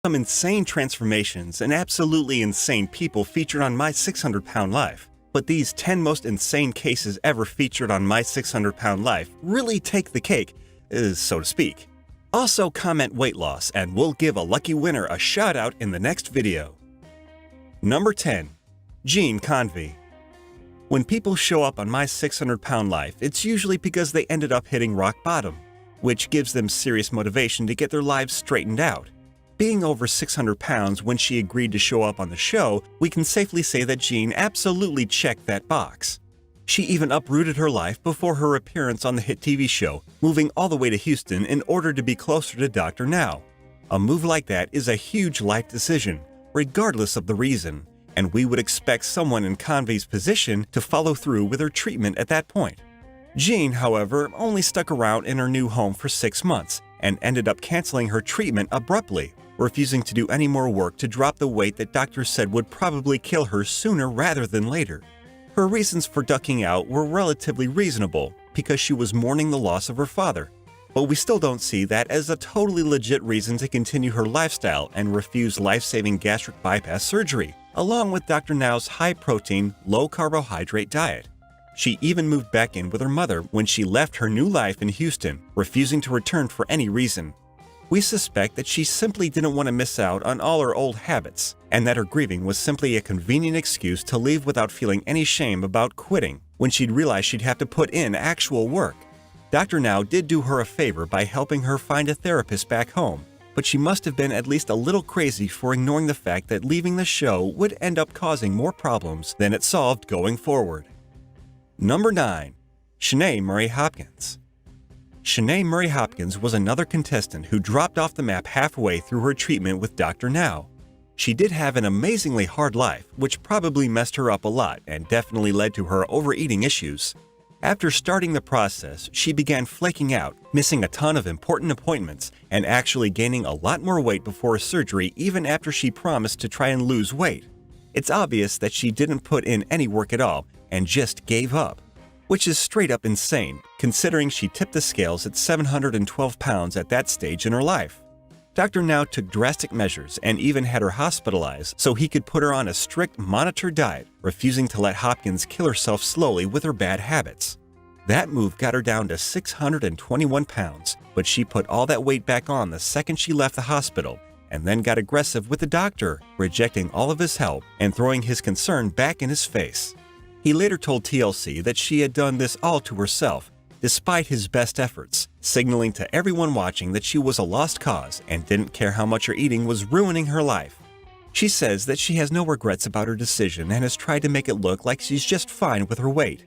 Some insane transformations and absolutely insane people featured on My 600-Pound Life. But these 10 most insane cases ever featured on My 600-Pound Life really take the cake, so to speak. Also comment weight loss and we'll give a lucky winner a shout out in the next video. Number 10. Gene Convey. When people show up on My 600-Pound Life, it's usually because they ended up hitting rock bottom, which gives them serious motivation to get their lives straightened out. Being over 600 pounds when she agreed to show up on the show, we can safely say that Jean absolutely checked that box. She even uprooted her life before her appearance on the hit TV show, moving all the way to Houston in order to be closer to Dr. Now. A move like that is a huge life decision, regardless of the reason, and we would expect someone in Convey's position to follow through with her treatment at that point. Jean, however, only stuck around in her new home for 6 months and ended up canceling her treatment abruptly, refusing to do any more work to drop the weight that doctors said would probably kill her sooner rather than later. Her reasons for ducking out were relatively reasonable because she was mourning the loss of her father, but we still don't see that as a totally legit reason to continue her lifestyle and refuse life-saving gastric bypass surgery, along with Dr. Now's high-protein, low-carbohydrate diet. She even moved back in with her mother when she left her new life in Houston, refusing to return for any reason. We suspect that she simply didn't want to miss out on all her old habits, and that her grieving was simply a convenient excuse to leave without feeling any shame about quitting when she'd realized she'd have to put in actual work. Dr. Now did do her a favor by helping her find a therapist back home, but she must have been at least a little crazy for ignoring the fact that leaving the show would end up causing more problems than it solved going forward. Number 9. Shanae Murray Hopkins. Shanae Murray Hopkins was another contestant who dropped off the map halfway through her treatment with Dr. Now. She did have an amazingly hard life, which probably messed her up a lot and definitely led to her overeating issues. After starting the process, she began flaking out, missing a ton of important appointments, and actually gaining a lot more weight before surgery even after she promised to try and lose weight. It's obvious that she didn't put in any work at all and just gave up, which is straight up insane, considering she tipped the scales at 712 pounds at that stage in her life. Dr. Now took drastic measures and even had her hospitalized so he could put her on a strict monitored diet, refusing to let Hopkins kill herself slowly with her bad habits. That move got her down to 621 pounds, but she put all that weight back on the second she left the hospital, and then got aggressive with the doctor, rejecting all of his help and throwing his concern back in his face. He later told TLC that she had done this all to herself, despite his best efforts, signaling to everyone watching that she was a lost cause and didn't care how much her eating was ruining her life. She says that she has no regrets about her decision and has tried to make it look like she's just fine with her weight.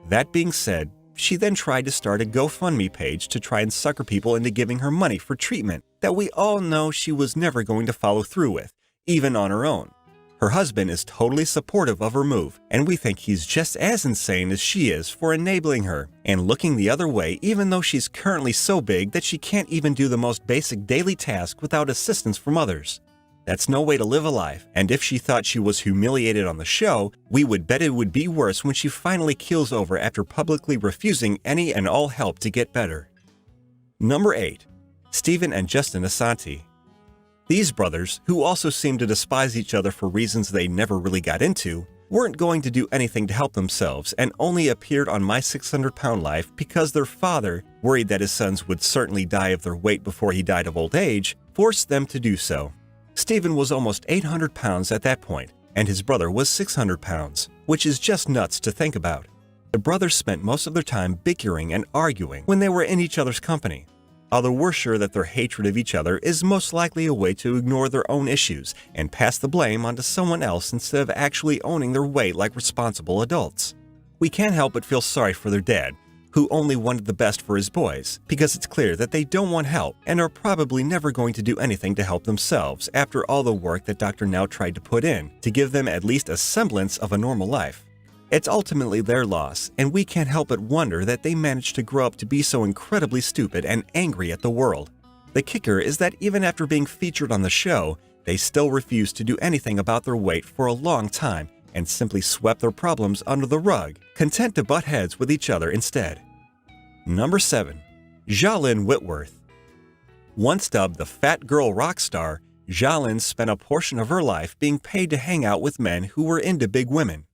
That being said, she then tried to start a GoFundMe page to try and sucker people into giving her money for treatment that we all know she was never going to follow through with, even on her own. Her husband is totally supportive of her move, and we think he's just as insane as she is for enabling her and looking the other way even though she's currently so big that she can't even do the most basic daily task without assistance from others. That's no way to live a life, and if she thought she was humiliated on the show, we would bet it would be worse when she finally keels over after publicly refusing any and all help to get better. Number 8. Stephen and Justin Asante. These brothers, who also seemed to despise each other for reasons they never really got into, weren't going to do anything to help themselves and only appeared on My 600-Pound Life because their father, worried that his sons would certainly die of their weight before he died of old age, forced them to do so. Stephen was almost 800 pounds at that point, and his brother was 600 pounds, which is just nuts to think about. The brothers spent most of their time bickering and arguing when they were in each other's company. Although we're sure that their hatred of each other is most likely a way to ignore their own issues and pass the blame onto someone else instead of actually owning their weight like responsible adults. We can't help but feel sorry for their dad, who only wanted the best for his boys, because it's clear that they don't want help and are probably never going to do anything to help themselves after all the work that Dr. Now tried to put in to give them at least a semblance of a normal life. It's ultimately their loss, and we can't help but wonder that they managed to grow up to be so incredibly stupid and angry at the world. The kicker is that even after being featured on the show, they still refused to do anything about their weight for a long time and simply swept their problems under the rug, content to butt heads with each other instead. Number 7. Jalynn Whitworth. Once dubbed the Fat Girl Rock Star, Jalin spent a portion of her life being paid to hang out with men who were into big women.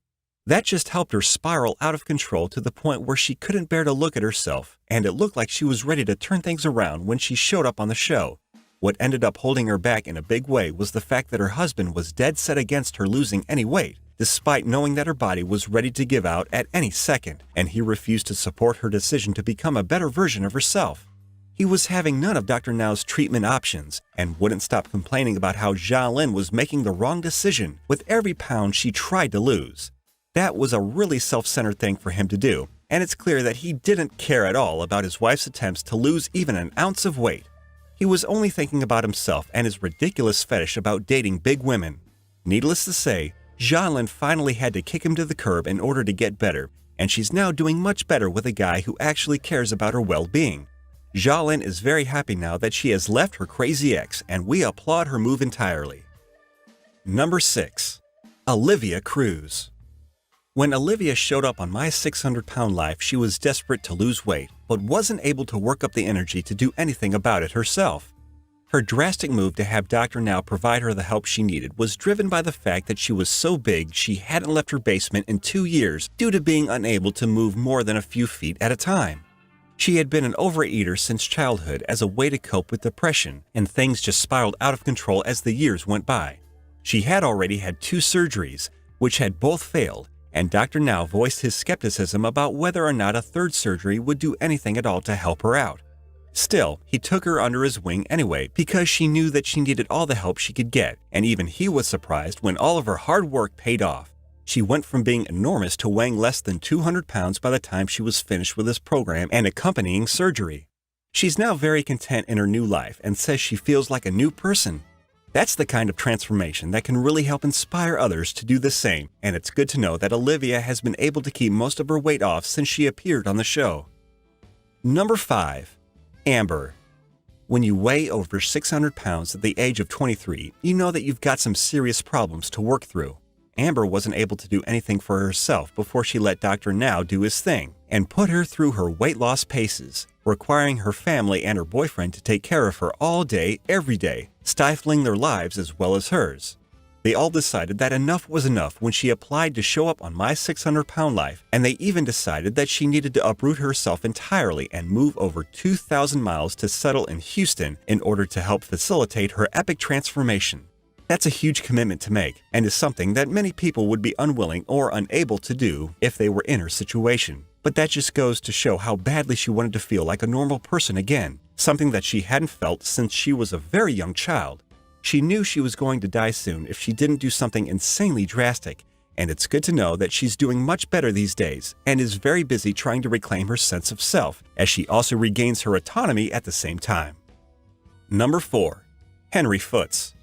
That just helped her spiral out of control to the point where she couldn't bear to look at herself, and it looked like she was ready to turn things around when she showed up on the show. What ended up holding her back in a big way was the fact that her husband was dead set against her losing any weight, despite knowing that her body was ready to give out at any second, and he refused to support her decision to become a better version of herself. He was having none of Dr. Now's treatment options and wouldn't stop complaining about how Jalin was making the wrong decision with every pound she tried to lose. That was a really self-centered thing for him to do, and it's clear that he didn't care at all about his wife's attempts to lose even an ounce of weight. He was only thinking about himself and his ridiculous fetish about dating big women. Needless to say, Jalin finally had to kick him to the curb in order to get better, and she's now doing much better with a guy who actually cares about her well-being. Jalin is very happy now that she has left her crazy ex, and we applaud her move entirely. Number 6. Olivia Cruz. When Olivia showed up on My 600-Pound Life, she was desperate to lose weight, but wasn't able to work up the energy to do anything about it herself. Her drastic move to have Dr. Now provide her the help she needed was driven by the fact that she was so big she hadn't left her basement in 2 years due to being unable to move more than a few feet at a time. She had been an overeater since childhood as a way to cope with depression, and things just spiraled out of control as the years went by. She had already had 2 surgeries, which had both failed, and Dr. Now voiced his skepticism about whether or not a 3rd surgery would do anything at all to help her out. Still, he took her under his wing anyway because she knew that she needed all the help she could get, and even he was surprised when all of her hard work paid off. She went from being enormous to weighing less than 200 pounds by the time she was finished with this program and accompanying surgery. She's now very content in her new life and says she feels like a new person. That's the kind of transformation that can really help inspire others to do the same, and it's good to know that Olivia has been able to keep most of her weight off since she appeared on the show. Number 5. Amber. When you weigh over 600 pounds at the age of 23, you know that you've got some serious problems to work through. Amber wasn't able to do anything for herself before she let Dr. Now do his thing and put her through her weight loss paces, requiring her family and her boyfriend to take care of her all day, every day, stifling their lives as well as hers. They all decided that enough was enough when she applied to show up on My 600-Pound Life, and they even decided that she needed to uproot herself entirely and move over 2,000 miles to settle in Houston in order to help facilitate her epic transformation. That's a huge commitment to make, and is something that many people would be unwilling or unable to do if they were in her situation. But that just goes to show how badly she wanted to feel like a normal person again, something that she hadn't felt since she was a very young child. She knew she was going to die soon if she didn't do something insanely drastic, and it's good to know that she's doing much better these days and is very busy trying to reclaim her sense of self, as she also regains her autonomy at the same time. Number 4. Henry Foots.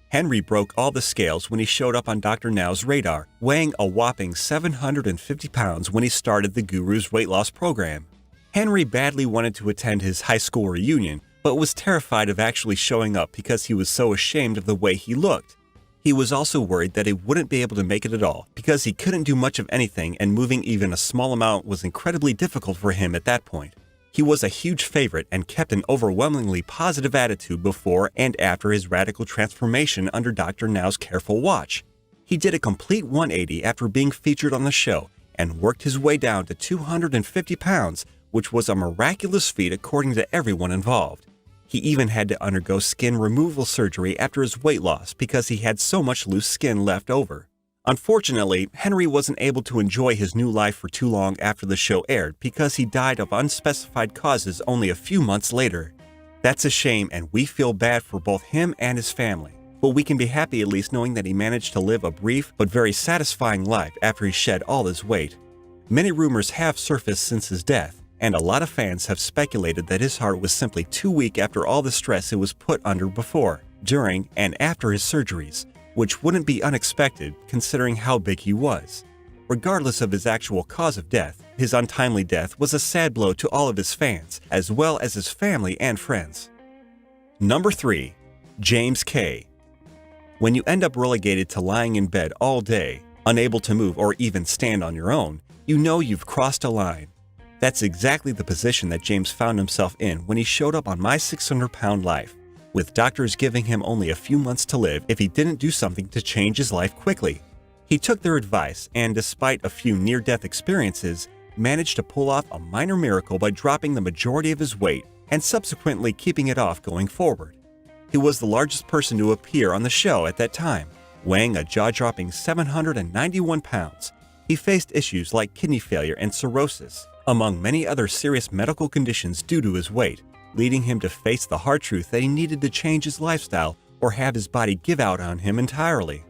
Henry broke all the scales when he showed up on Dr. Now's radar, weighing a whopping 750 pounds when he started the Guru's weight loss program. Henry badly wanted to attend his high school reunion, but was terrified of actually showing up because he was so ashamed of the way he looked. He was also worried that he wouldn't be able to make it at all because he couldn't do much of anything, and moving even a small amount was incredibly difficult for him at that point. He was a huge favorite and kept an overwhelmingly positive attitude before and after his radical transformation under Dr. Now's careful watch. He did a complete 180 after being featured on the show and worked his way down to 250 pounds, which was a miraculous feat according to everyone involved. He even had to undergo skin removal surgery after his weight loss because he had so much loose skin left over. Unfortunately, Henry wasn't able to enjoy his new life for too long after the show aired because he died of unspecified causes only a few months later. That's a shame, and we feel bad for both him and his family, but we can be happy at least knowing that he managed to live a brief but very satisfying life after he shed all his weight. Many rumors have surfaced since his death, and a lot of fans have speculated that his heart was simply too weak after all the stress it was put under before, during, and after his surgeries, which wouldn't be unexpected considering how big he was. Regardless of his actual cause of death, his untimely death was a sad blow to all of his fans, as well as his family and friends. Number 3. James K. When you end up relegated to lying in bed all day, unable to move or even stand on your own, you know you've crossed a line. That's exactly the position that James found himself in when he showed up on My 600-Pound Life. with doctors giving him only a few months to live if he didn't do something to change his life quickly. He took their advice and, despite a few near-death experiences, managed to pull off a minor miracle by dropping the majority of his weight and subsequently keeping it off going forward. He was the largest person to appear on the show at that time, weighing a jaw-dropping 791 pounds. He faced issues like kidney failure and cirrhosis, among many other serious medical conditions due to his weight, leading him to face the hard truth that he needed to change his lifestyle or have his body give out on him entirely.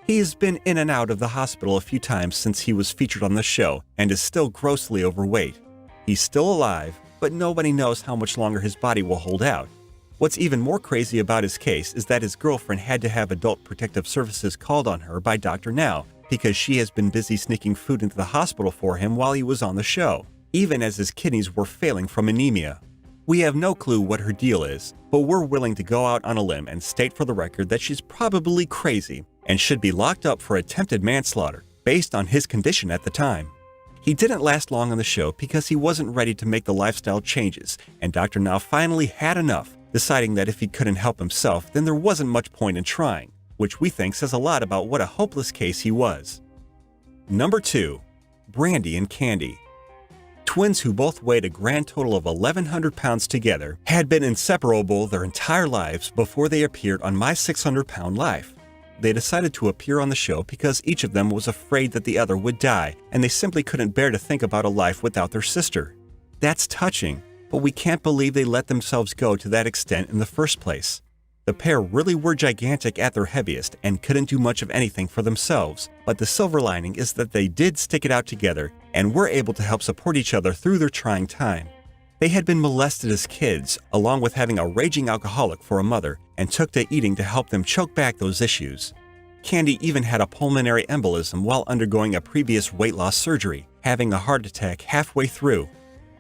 He has been in and out of the hospital a few times since he was featured on the show and is still grossly overweight. He's still alive, but nobody knows how much longer his body will hold out. What's even more crazy about his case is that his girlfriend had to have Adult Protective Services called on her by Dr. Now because she has been busy sneaking food into the hospital for him while he was on the show, even as his kidneys were failing from anemia. We have no clue what her deal is, but we're willing to go out on a limb and state for the record that she's probably crazy and should be locked up for attempted manslaughter based on his condition at the time. He didn't last long on the show because he wasn't ready to make the lifestyle changes, and Dr. Now finally had enough, deciding that if he couldn't help himself, then there wasn't much point in trying, which we think says a lot about what a hopeless case he was. Number 2. Brandy and Candy. Twins who both weighed a grand total of 1,100 pounds together had been inseparable their entire lives before they appeared on My 600-Pound Life. They decided to appear on the show because each of them was afraid that the other would die, and they simply couldn't bear to think about a life without their sister. That's touching, but we can't believe they let themselves go to that extent in the first place. The pair really were gigantic at their heaviest and couldn't do much of anything for themselves, but the silver lining is that they did stick it out together and were able to help support each other through their trying time. They had been molested as kids, along with having a raging alcoholic for a mother, and took to eating to help them choke back those issues. Candy even had a pulmonary embolism while undergoing a previous weight loss surgery, having a heart attack halfway through.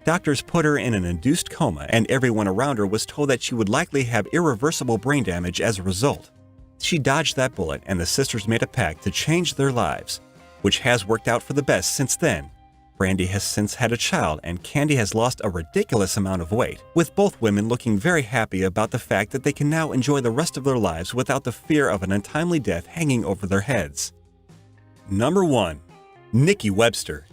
Doctors put her in an induced coma, and everyone around her was told that she would likely have irreversible brain damage as a result. She dodged that bullet, and the sisters made a pact to change their lives, which has worked out for the best since then. Brandy has since had a child, and Candy has lost a ridiculous amount of weight, with both women looking very happy about the fact that they can now enjoy the rest of their lives without the fear of an untimely death hanging over their heads. Number 1. Nikki Webster.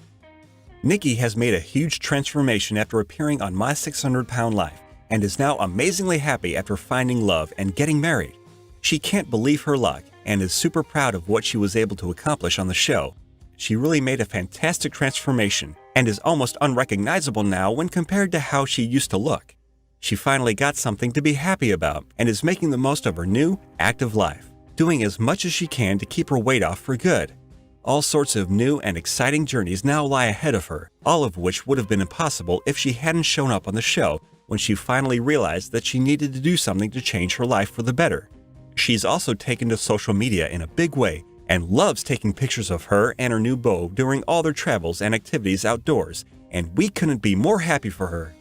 Nikki has made a huge transformation after appearing on My 600-Pound Life and is now amazingly happy after finding love and getting married. She can't believe her luck and is super proud of what she was able to accomplish on the show. She really made a fantastic transformation and is almost unrecognizable now when compared to how she used to look. She finally got something to be happy about and is making the most of her new, active life, doing as much as she can to keep her weight off for good. All sorts of new and exciting journeys now lie ahead of her, all of which would have been impossible if she hadn't shown up on the show when she finally realized that she needed to do something to change her life for the better. She's also taken to social media in a big way and loves taking pictures of her and her new beau during all their travels and activities outdoors, and we couldn't be more happy for her.